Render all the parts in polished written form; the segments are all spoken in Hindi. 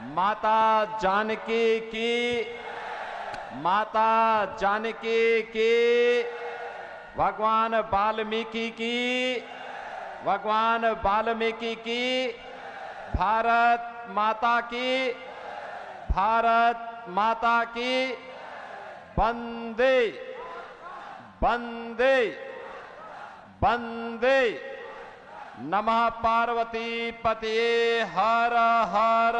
माता जानकी की, माता जानकी की, भगवान वाल्मीकि की, भगवान वाल्मीकि की, भारत माता की, भारत माता की, वंदे वंदे वंदे। नमः पार्वती पतये हर हर।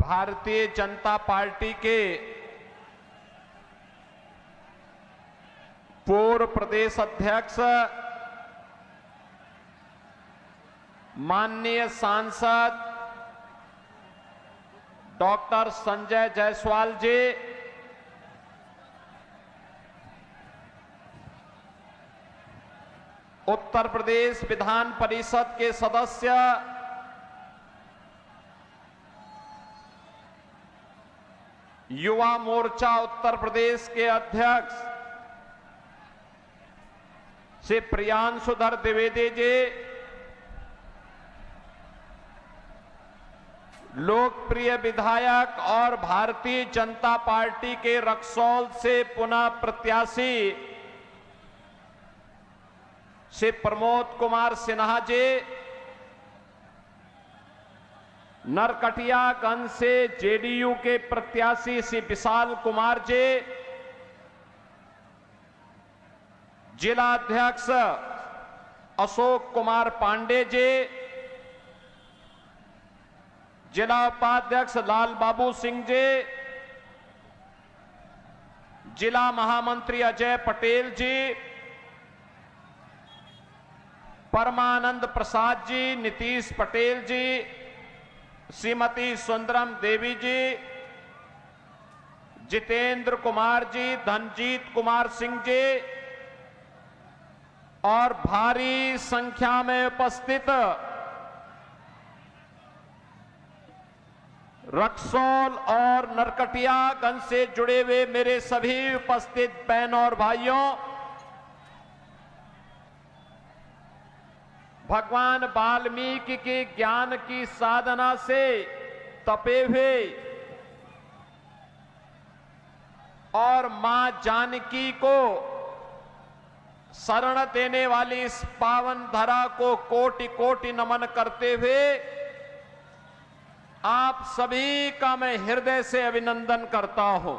भारतीय जनता पार्टी के पूर्व प्रदेश अध्यक्ष माननीय सांसद डॉक्टर संजय जायसवाल जी, उत्तर प्रदेश विधान परिषद के सदस्य युवा मोर्चा उत्तर प्रदेश के अध्यक्ष श्री प्रियांशुधर द्विवेदी जी, लोकप्रिय विधायक और भारतीय जनता पार्टी के रक्सौल से पुनः प्रत्याशी श्री प्रमोद कुमार सिन्हा जी, नरकटियागंज से जेडीयू के प्रत्याशी श्री विशाल कुमार जी, जिला अध्यक्ष अशोक कुमार पांडे जी, जिला उपाध्यक्ष लाल बाबू सिंह जी, जिला महामंत्री अजय पटेल जी, परमानंद प्रसाद जी, नीतीश पटेल जी, श्रीमती सुंदरम देवी जी, जितेंद्र कुमार जी, धनजीत कुमार सिंह जी और भारी संख्या में उपस्थित रक्सौल और नरकटियागंज से जुड़े हुए मेरे सभी उपस्थित बहनों और भाइयों, भगवान वाल्मीकि के ज्ञान की साधना से तपे हुए और मां जानकी को शरण देने वाली इस पावन धरा को कोटि कोटि नमन करते हुए आप सभी का मैं हृदय से अभिनंदन करता हूं।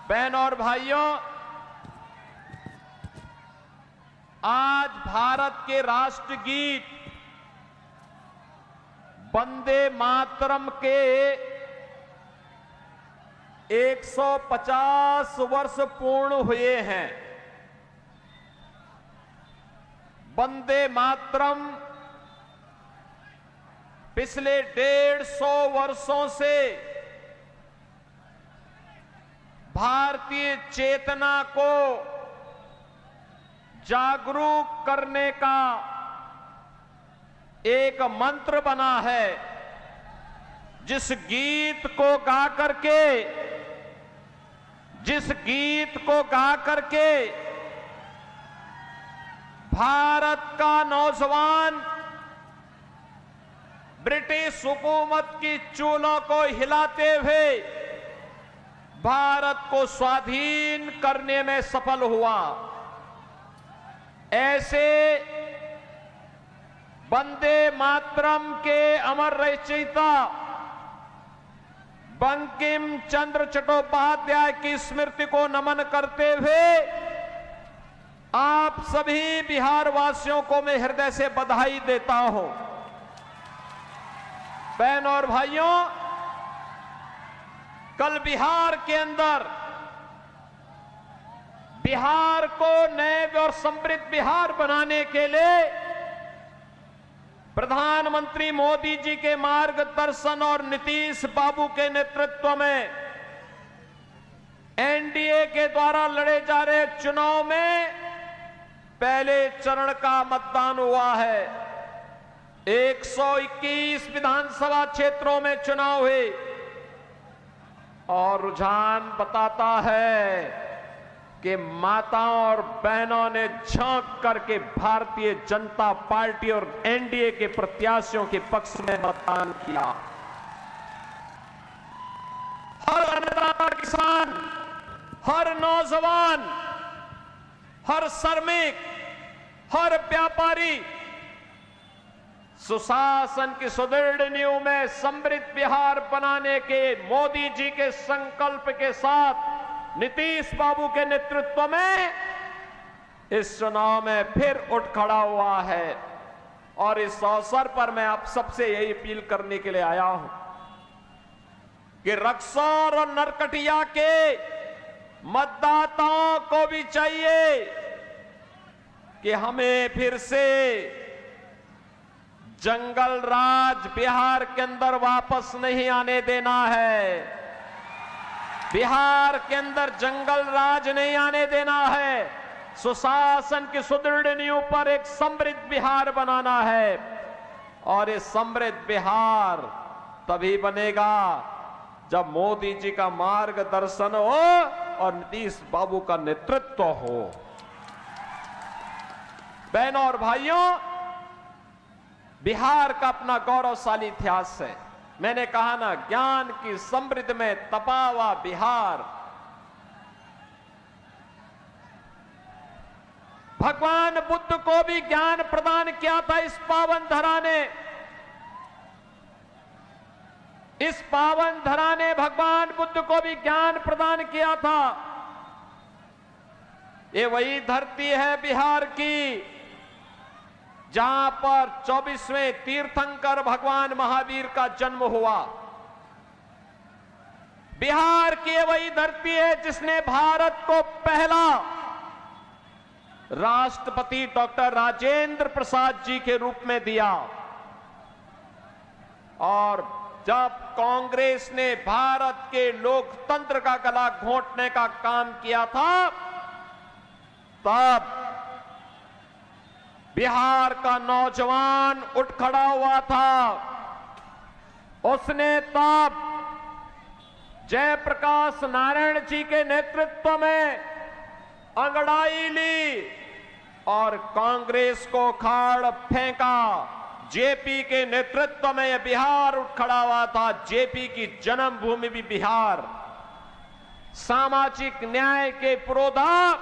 बहनों और भाइयों, आज भारत के राष्ट्रगीत वंदे मातरम के 150 वर्ष पूर्ण हुए हैं। वंदे मातरम पिछले 150 वर्षों से भारतीय चेतना को जागरूक करने का एक मंत्र बना है, जिस गीत को गा करके भारत का नौजवान ब्रिटिश हुकूमत की चूलों को हिलाते हुए भारत को स्वाधीन करने में सफल हुआ। ऐसे वंदे मातरम के अमर रचयिता बंकिम चंद्र चट्टोपाध्याय की स्मृति को नमन करते हुए आप सभी बिहार वासियों को मैं हृदय से बधाई देता हूं। बहनों और भाइयों, कल बिहार के अंदर बिहार को नए और समृद्ध बिहार बनाने के लिए प्रधानमंत्री मोदी जी के मार्गदर्शन और नीतीश बाबू के नेतृत्व में एनडीए के द्वारा लड़े जा रहे चुनाव में पहले चरण का मतदान हुआ है। 121 विधानसभा क्षेत्रों में चुनाव हुए। और रुझान बताता है कि माताओं और बहनों ने झांक करके भारतीय जनता पार्टी और एनडीए के प्रत्याशियों के पक्ष में मतदान किया। हर अन्नदाता किसान, हर नौजवान, हर श्रमिक, हर व्यापारी सुशासन की सुदृढ़ नींव में समृद्ध बिहार बनाने के मोदी जी के संकल्प के साथ नीतीश बाबू के नेतृत्व में इस चुनाव में फिर उठ खड़ा हुआ है। और इस अवसर पर मैं आप सबसे यही अपील करने के लिए आया हूं कि रक्सौल और नरकटिया के मतदाताओं को भी चाहिए कि हमें फिर से जंगल राज बिहार के अंदर वापस नहीं आने देना है। बिहार के अंदर जंगल राज नहीं आने देना है। सुशासन की सुदृढ़ नींव पर एक समृद्ध बिहार बनाना है। और ये समृद्ध बिहार तभी बनेगा जब मोदी जी का मार्गदर्शन हो और नीतीश बाबू का नेतृत्व हो। बहनों और भाइयों, बिहार का अपना गौरवशाली इतिहास है। मैंने कहा ना, ज्ञान की समृद्धि में तपा हुआ बिहार। भगवान बुद्ध को भी ज्ञान प्रदान किया था इस पावन धरा ने। इस पावन धरा ने भगवान बुद्ध को भी ज्ञान प्रदान किया था। ये वही धरती है बिहार की जहां पर 24वें तीर्थंकर भगवान महावीर का जन्म हुआ। बिहार की वही धरती है जिसने भारत को पहला राष्ट्रपति डॉक्टर राजेंद्र प्रसाद जी के रूप में दिया। और जब कांग्रेस ने भारत के लोकतंत्र का गला घोंटने का काम किया था, तब बिहार का नौजवान उठ खड़ा हुआ था। उसने तब जयप्रकाश नारायण जी के नेतृत्व में अंगड़ाई ली और कांग्रेस को खाड़ फेंका। जेपी के नेतृत्व में यह बिहार उठ खड़ा हुआ था। जेपी की जन्मभूमि भी बिहार। सामाजिक न्याय के पुरोधा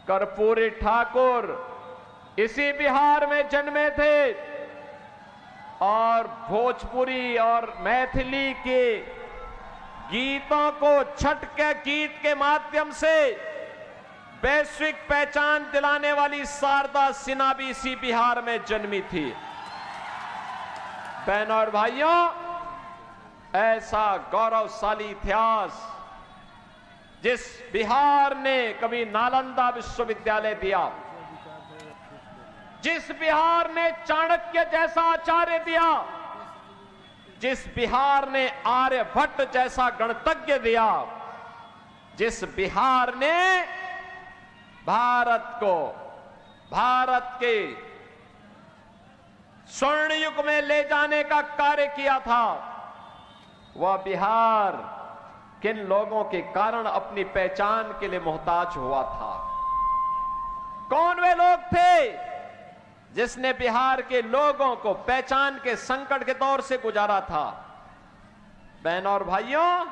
कर्पूरी ठाकुर इसी बिहार में जन्मे थे। और भोजपुरी और मैथिली के गीतों को छठ के गीत के माध्यम से वैश्विक पहचान दिलाने वाली शारदा सिन्हा भी इसी बिहार में जन्मी थी। बहनों और भाइयों, ऐसा गौरवशाली इतिहास जिस बिहार ने कभी नालंदा विश्वविद्यालय दिया, जिस बिहार ने चाणक्य जैसा आचार्य दिया, जिस बिहार ने आर्यभट्ट जैसा गणतज्ञ दिया, जिस बिहार ने भारत को भारत के स्वर्ण युग में ले जाने का कार्य किया था, वह बिहार किन लोगों के कारण अपनी पहचान के लिए मोहताज हुआ था? कौन वे लोग थे जिसने बिहार के लोगों को पहचान के संकट के दौर से गुजारा था? बहनों और भाइयों,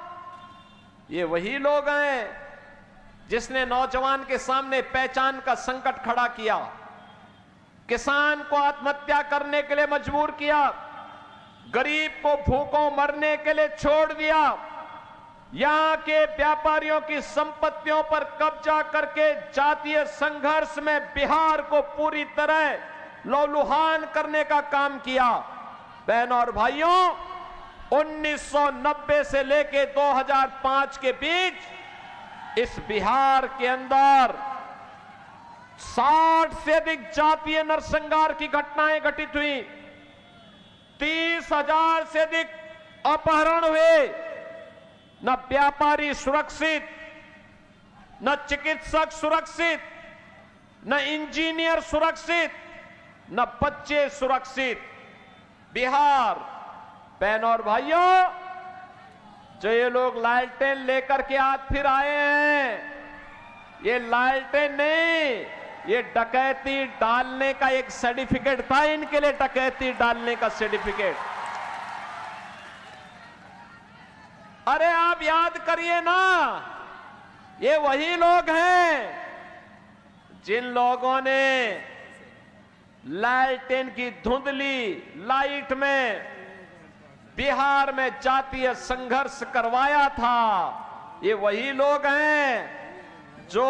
ये वही लोग हैं जिसने नौजवान के सामने पहचान का संकट खड़ा किया, किसान को आत्महत्या करने के लिए मजबूर किया, गरीब को भूखों मरने के लिए छोड़ दिया, यहां के व्यापारियों की संपत्तियों पर कब्जा करके जातीय संघर्ष में बिहार को पूरी तरह लहूलुहान करने का काम किया। बहनों और भाइयों, 1990 से लेके 2005 के बीच इस बिहार के अंदर 60 से अधिक जातीय नरसंहार की घटनाएं घटित हुई। 30,000 से अधिक अपहरण हुए। न व्यापारी सुरक्षित, न चिकित्सक सुरक्षित, न इंजीनियर सुरक्षित, न बच्चे सुरक्षित। बिहार, बहनों और भाइयों, जो ये लोग लालटेन लेकर के आज फिर आए हैं, ये लालटेन नहीं, ये डकैती डालने का एक सर्टिफिकेट था इनके लिए, डकैती डालने का सर्टिफिकेट। अरे आप याद करिए ना, ये वही लोग हैं जिन लोगों ने लालटेन की धुंधली लाइट में बिहार में जातीय संघर्ष करवाया था। ये वही लोग हैं जो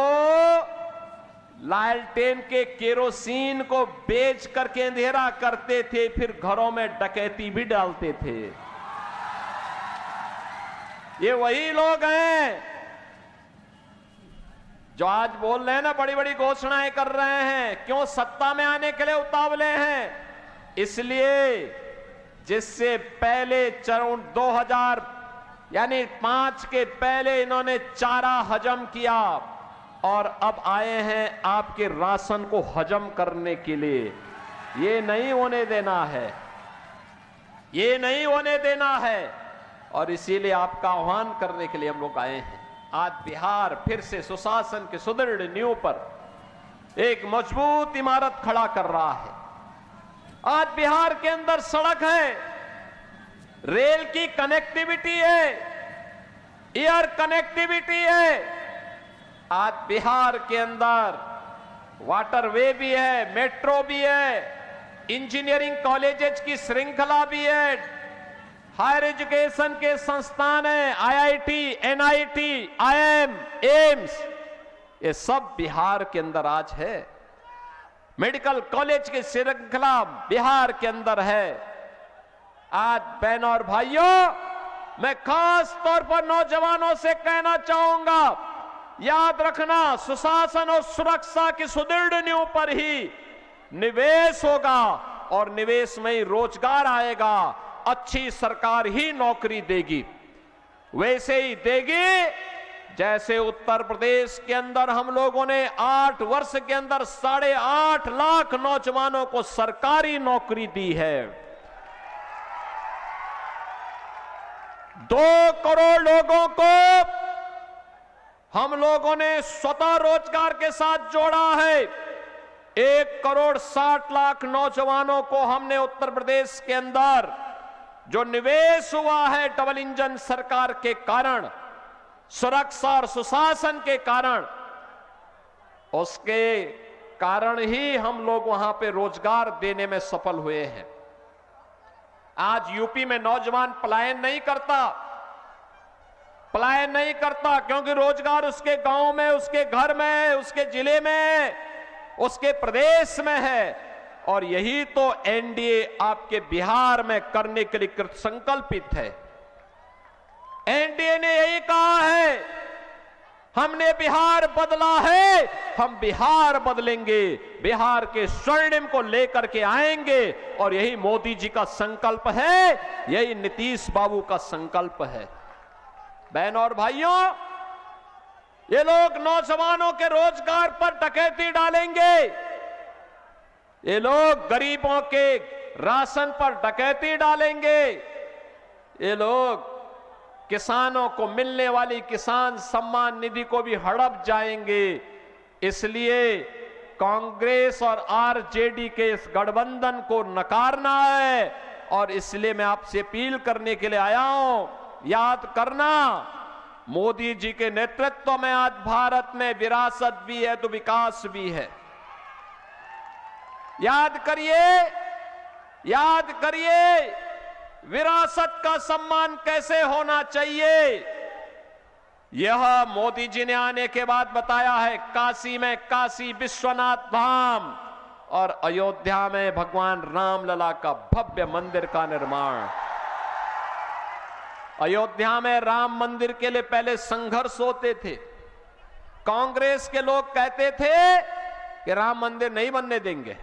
लालटेन के केरोसिन को बेच करके अंधेरा करते थे, फिर घरों में डकैती भी डालते थे। ये वही लोग हैं जो आज बोल रहे हैं ना, बड़ी बड़ी घोषणाएं कर रहे हैं। क्यों? सत्ता में आने के लिए उतावले हैं। इसलिए जिससे पहले चरण 2005 के पहले इन्होंने चारा हजम किया और अब आए हैं आपके राशन को हजम करने के लिए। ये नहीं होने देना है, ये नहीं होने देना है। और इसीलिए आपका आह्वान करने के लिए हम लोग आए हैं। आज बिहार फिर से सुशासन के सुदृढ़ नींव पर एक मजबूत इमारत खड़ा कर रहा है। आज बिहार के अंदर सड़क है, रेल की कनेक्टिविटी है, एयर कनेक्टिविटी है। आज बिहार के अंदर वाटरवे भी है, मेट्रो भी है, इंजीनियरिंग कॉलेजेस की श्रृंखला भी है, हायर एजुकेशन के संस्थान है, आईआईटी, एनआईटी, आईएम, एम्स, ये सब बिहार के अंदर आज है। मेडिकल कॉलेज की श्रृंखला बिहार के अंदर है। आज बहनों और भाइयों, मैं खास तौर पर नौजवानों से कहना चाहूंगा, याद रखना, सुशासन और सुरक्षा की सुदृढ़ नींव पर ही निवेश होगा और निवेश में ही रोजगार आएगा। अच्छी सरकार ही नौकरी देगी, वैसे ही देगी जैसे उत्तर प्रदेश के अंदर हम लोगों ने 8 वर्ष के अंदर 8.5 लाख नौजवानों को सरकारी नौकरी दी है। 2 करोड़ लोगों को हम लोगों ने स्वतः रोजगार के साथ जोड़ा है। 1 करोड़ 60 लाख नौजवानों को हमने उत्तर प्रदेश के अंदर जो निवेश हुआ है डबल इंजन सरकार के कारण, सुरक्षा और सुशासन के कारण, उसके कारण ही हम लोग वहां पे रोजगार देने में सफल हुए हैं। आज यूपी में नौजवान पलायन नहीं करता क्योंकि रोजगार उसके गांव में, उसके घर में, उसके जिले में, उसके प्रदेश में है। और यही तो एनडीए आपके बिहार में करने के लिए कृत संकल्पित है। एनडीए ने यही कहा है, हमने बिहार बदला है, हम बिहार बदलेंगे, बिहार के स्वर्णिम को लेकर के आएंगे। और यही मोदी जी का संकल्प है, यही नीतीश बाबू का संकल्प है। बहनों और भाइयों, ये लोग नौजवानों के रोजगार पर डकैती डालेंगे, ये लोग गरीबों के राशन पर डकैती डालेंगे, ये लोग किसानों को मिलने वाली किसान सम्मान निधि को भी हड़प जाएंगे। इसलिए कांग्रेस और आरजेडी के इस गठबंधन को नकारना है। और इसलिए मैं आपसे अपील करने के लिए आया हूं, याद करना, मोदी जी के नेतृत्व में आज भारत में विरासत भी है तो विकास भी है। याद करिए विरासत का सम्मान कैसे होना चाहिए। यह मोदी जी ने आने के बाद बताया है। काशी में काशी विश्वनाथ धाम और अयोध्या में भगवान रामलला का भव्य मंदिर का निर्माण। अयोध्या में राम मंदिर के लिए पहले संघर्ष होते थे। कांग्रेस के लोग कहते थे कि राम मंदिर नहीं बनने देंगे,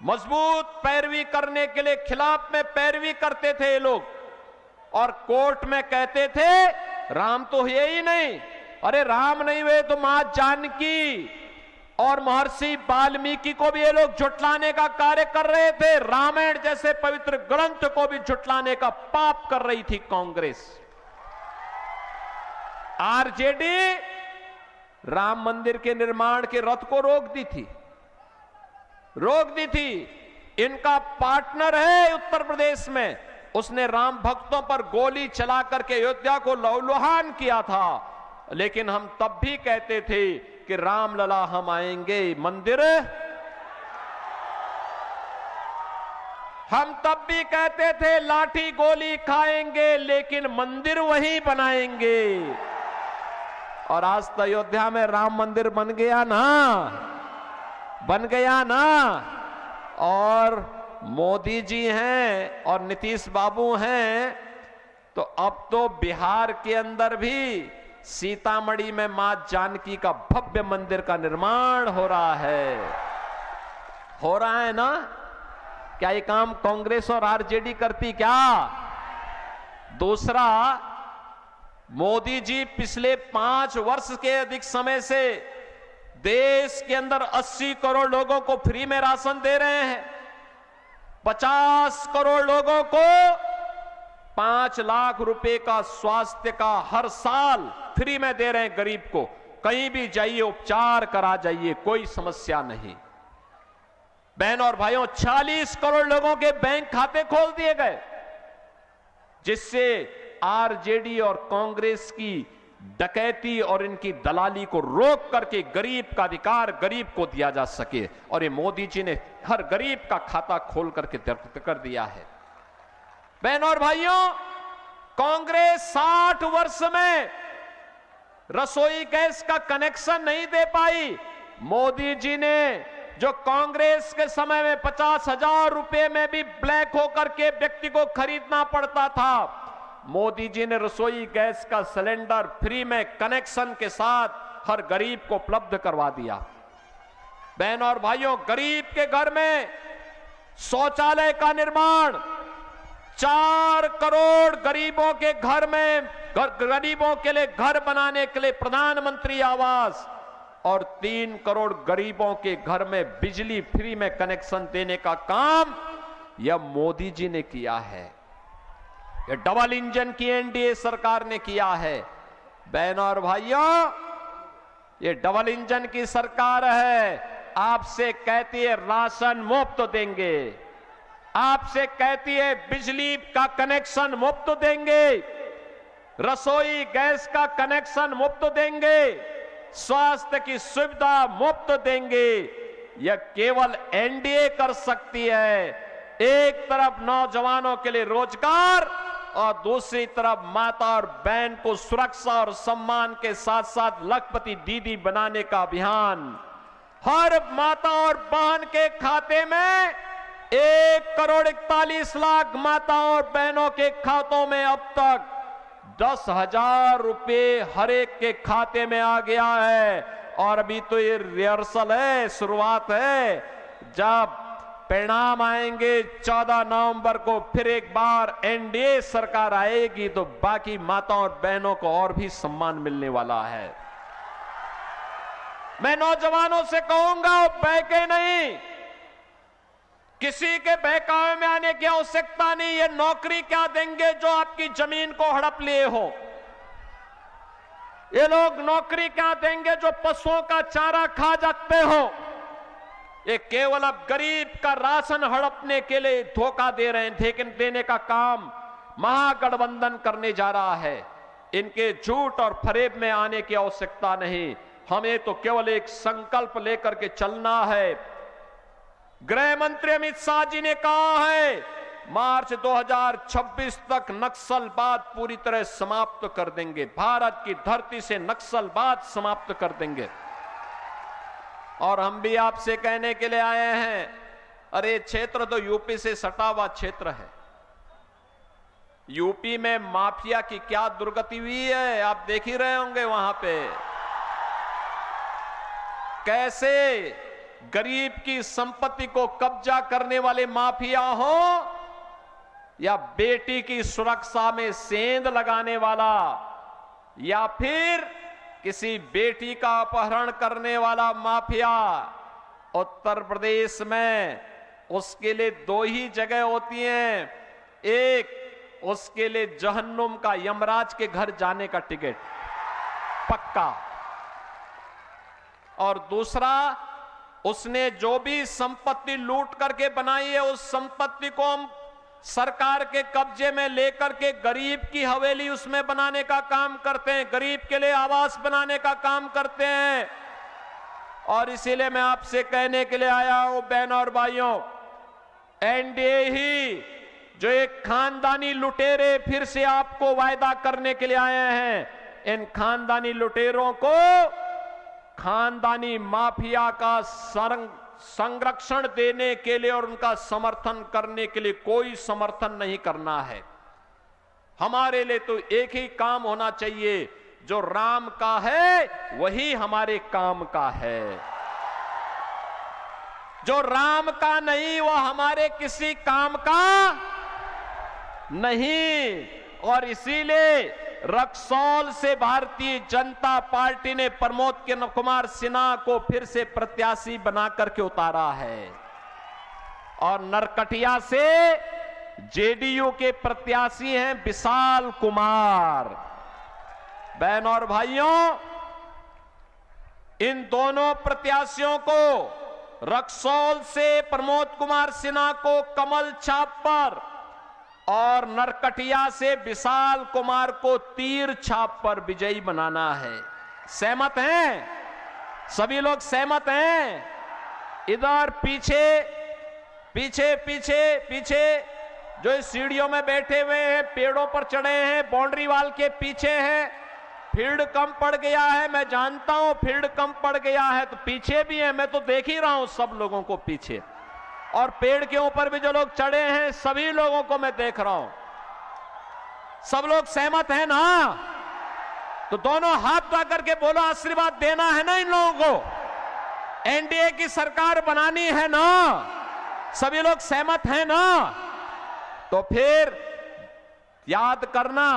मजबूत पैरवी करने के लिए खिलाफ में पैरवी करते थे ये लोग। और कोर्ट में कहते थे राम तो है ही नहीं, अरे राम नहीं हुए तो मां जानकी और महर्षि वाल्मीकि को भी ये लोग झुटलाने का कार्य कर रहे थे। रामायण जैसे पवित्र ग्रंथ को भी झुटलाने का पाप कर रही थी कांग्रेस। आरजेडी राम मंदिर के निर्माण के रथ को रोक दी थी। इनका पार्टनर है उत्तर प्रदेश में, उसने राम भक्तों पर गोली चला करके अयोध्या को लहूलुहान किया था। लेकिन हम तब भी कहते थे कि रामलला हम आएंगे, मंदिर हम तब भी कहते थे लाठी गोली खाएंगे लेकिन मंदिर वहीं बनाएंगे। और आज तो अयोध्या में राम मंदिर बन गया ना। और मोदी जी हैं और नीतीश बाबू हैं, तो अब तो बिहार के अंदर भी सीतामढ़ी में मां जानकी का भव्य मंदिर का निर्माण हो रहा है ना। क्या ये काम कांग्रेस और आरजेडी करती क्या? दूसरा, मोदी जी पिछले 5 वर्ष के अधिक समय से देश के अंदर 80 करोड़ लोगों को फ्री में राशन दे रहे हैं। 50 करोड़ लोगों को 5 लाख रुपए का स्वास्थ्य का हर साल फ्री में दे रहे हैं। गरीब को कहीं भी जाइए, उपचार करा जाइए, कोई समस्या नहीं। बहन और भाइयों, 40 करोड़ लोगों के बैंक खाते खोल दिए गए, जिससे आरजेडी और कांग्रेस की डकैती और इनकी दलाली को रोक करके गरीब का अधिकार गरीब को दिया जा सके। और ये मोदी जी ने हर गरीब का खाता खोल करके कर दिया है। बहन और भाइयों, कांग्रेस 60 वर्ष में रसोई गैस का कनेक्शन नहीं दे पाई। मोदी जी ने, जो कांग्रेस के समय में 50,000 रुपए में भी ब्लैक होकर के व्यक्ति को खरीदना पड़ता था, मोदी जी ने रसोई गैस का सिलेंडर फ्री में कनेक्शन के साथ हर गरीब को उपलब्ध करवा दिया। बहन और भाइयों, गरीब के घर में शौचालय का निर्माण, 4 करोड़ गरीबों के घर में गरीबों के लिए घर बनाने के लिए प्रधानमंत्री आवास, और 3 करोड़ गरीबों के घर में बिजली फ्री में कनेक्शन देने का काम यह मोदी जी ने किया है। यह डबल इंजन की एनडीए सरकार ने किया है। बहन और भाइयों, यह डबल इंजन की सरकार है। आपसे कहती है राशन मुफ्त देंगे, आपसे कहती है बिजली का कनेक्शन मुफ्त देंगे, रसोई गैस का कनेक्शन मुफ्त देंगे, स्वास्थ्य की सुविधा मुफ्त देंगे। यह केवल एनडीए कर सकती है। एक तरफ नौजवानों के लिए रोजगार और दूसरी तरफ माता और बहन को सुरक्षा और सम्मान के साथ साथ लखपति दीदी बनाने का अभियान। हर माता और बहन के खाते में 1 करोड़ 41 लाख माता और बहनों के खातों में अब तक 10,000 रुपए हर एक के खाते में आ गया है। और अभी तो ये रिहर्सल है, शुरुआत है। जब परिणाम आएंगे 14 नवंबर को, फिर एक बार एनडीए सरकार आएगी, तो बाकी माताओं और बहनों को और भी सम्मान मिलने वाला है। मैं नौजवानों से कहूंगा, बहके नहीं, किसी के बहकावे में आने की आवश्यकता नहीं। ये नौकरी क्या देंगे जो आपकी जमीन को हड़प लिए हो? ये लोग नौकरी क्या देंगे जो पशुओं का चारा खा जाते हो? ये केवल अब गरीब का राशन हड़पने के लिए धोखा दे रहे हैं, लेकिन देने का काम महागठबंधन करने जा रहा है। इनके झूठ और फरेब में आने की आवश्यकता नहीं। हमें तो केवल एक संकल्प लेकर के चलना है। गृह मंत्री अमित शाह जी ने कहा है, मार्च 2026 तक नक्सलवाद पूरी तरह समाप्त कर देंगे। भारत की धरती से नक्सलवाद समाप्त कर देंगे। और हम भी आपसे कहने के लिए आए हैं, अरे क्षेत्र तो यूपी से सटा हुआ क्षेत्र है। यूपी में माफिया की क्या दुर्गति हुई है, आप देख ही रहे होंगे। वहां पे कैसे गरीब की संपत्ति को कब्जा करने वाले माफिया हो, या बेटी की सुरक्षा में सेंध लगाने वाला, या फिर किसी बेटी का अपहरण करने वाला माफिया। उत्तर प्रदेश में उसके लिए 2 ही जगह होती हैं। एक, उसके लिए जहन्नुम का, यमराज के घर जाने का टिकट, पक्का। और दूसरा, उसने जो भी संपत्ति लूट करके बनाई है उस संपत्ति को हम सरकार के कब्जे में लेकर के गरीब की हवेली उसमें बनाने का काम करते हैं, गरीब के लिए आवास बनाने का काम करते हैं। और इसीलिए मैं आपसे कहने के लिए आया हूं बहनों और भाइयों, एनडीए ही जो एक खानदानी लुटेरे फिर से आपको वायदा करने के लिए आए हैं, इन खानदानी लुटेरों को खानदानी माफिया का संरक्षण देने के लिए और उनका समर्थन करने के लिए कोई समर्थन नहीं करना है। हमारे लिए तो एक ही काम होना चाहिए, जो राम का है वही हमारे काम का है, जो राम का नहीं वो हमारे किसी काम का नहीं। और इसीलिए रक्सौल से भारतीय जनता पार्टी ने प्रमोद कुमार सिन्हा को फिर से प्रत्याशी बना करके उतारा है, और नरकटिया से जेडीयू के प्रत्याशी हैं विशाल कुमार। बहनों और भाइयों, इन दोनों प्रत्याशियों को, रक्सौल से प्रमोद कुमार सिन्हा को कमल छाप पर और नरकटिया से विशाल कुमार को तीर छाप पर विजयी बनाना है। सहमत हैं? सभी लोग सहमत हैं? इधर पीछे पीछे पीछे पीछे जो इस सीढ़ियों में बैठे हुए हैं, पेड़ों पर चढ़े हैं, बाउंड्री वाल के पीछे हैं, फील्ड कम पड़ गया है, मैं जानता हूं फील्ड कम पड़ गया है, तो पीछे भी है, मैं तो देख ही रहा हूं सब लोगों को पीछे, और पेड़ के ऊपर भी जो लोग चढ़े हैं सभी लोगों को मैं देख रहा हूं। सब लोग सहमत हैं ना? तो दोनों हाथ उठा करके बोलो, आशीर्वाद देना है ना इन लोगों को, एनडीए की सरकार बनानी है ना? सभी लोग सहमत हैं ना? तो फिर याद करना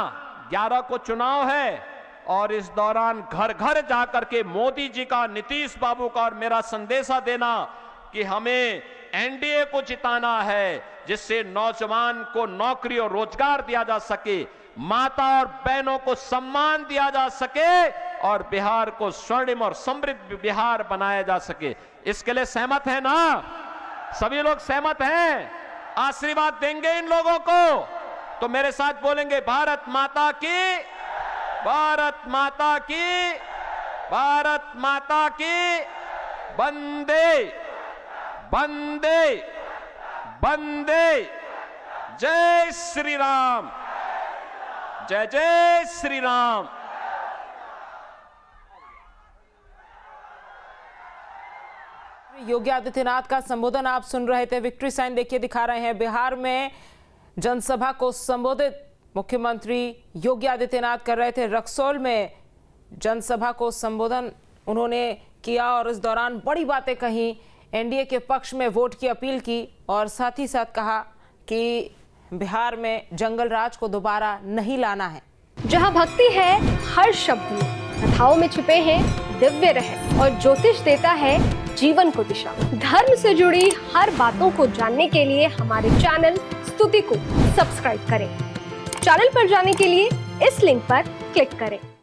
11 को चुनाव है, और इस दौरान घर घर जाकर के मोदी जी का, नीतीश बाबू का और मेरा संदेशा देना कि हमें एनडीए को जिताना है, जिससे नौजवान को नौकरी और रोजगार दिया जा सके, माता और बहनों को सम्मान दिया जा सके, और बिहार को स्वर्णिम और समृद्ध बिहार बनाया जा सके। इसके लिए सहमत है ना? सभी लोग सहमत हैं? आशीर्वाद देंगे इन लोगों को? तो मेरे साथ बोलेंगे, भारत माता की, भारत माता की, भारत माता की, वंदे वंदे वंदे, जय श्री राम, जय जय श्री राम। योगी आदित्यनाथ का संबोधन आप सुन रहे थे। विक्ट्री साइन देखिए दिखा रहे हैं। बिहार में जनसभा को संबोधित मुख्यमंत्री योगी आदित्यनाथ कर रहे थे। रक्सौल में जनसभा को संबोधन उन्होंने किया और इस दौरान बड़ी बातें कही, एनडीए के पक्ष में वोट की अपील की, और साथ ही साथ कहा कि बिहार में जंगल राज को दोबारा नहीं लाना है। जहां भक्ति है हर शब्द में, कथाओं में छुपे हैं दिव्य रहस्य, और ज्योतिष देता है जीवन को दिशा। धर्म से जुड़ी हर बातों को जानने के लिए हमारे चैनल स्तुति को सब्सक्राइब करें। चैनल पर जाने के लिए इस लिंक पर क्लिक करें।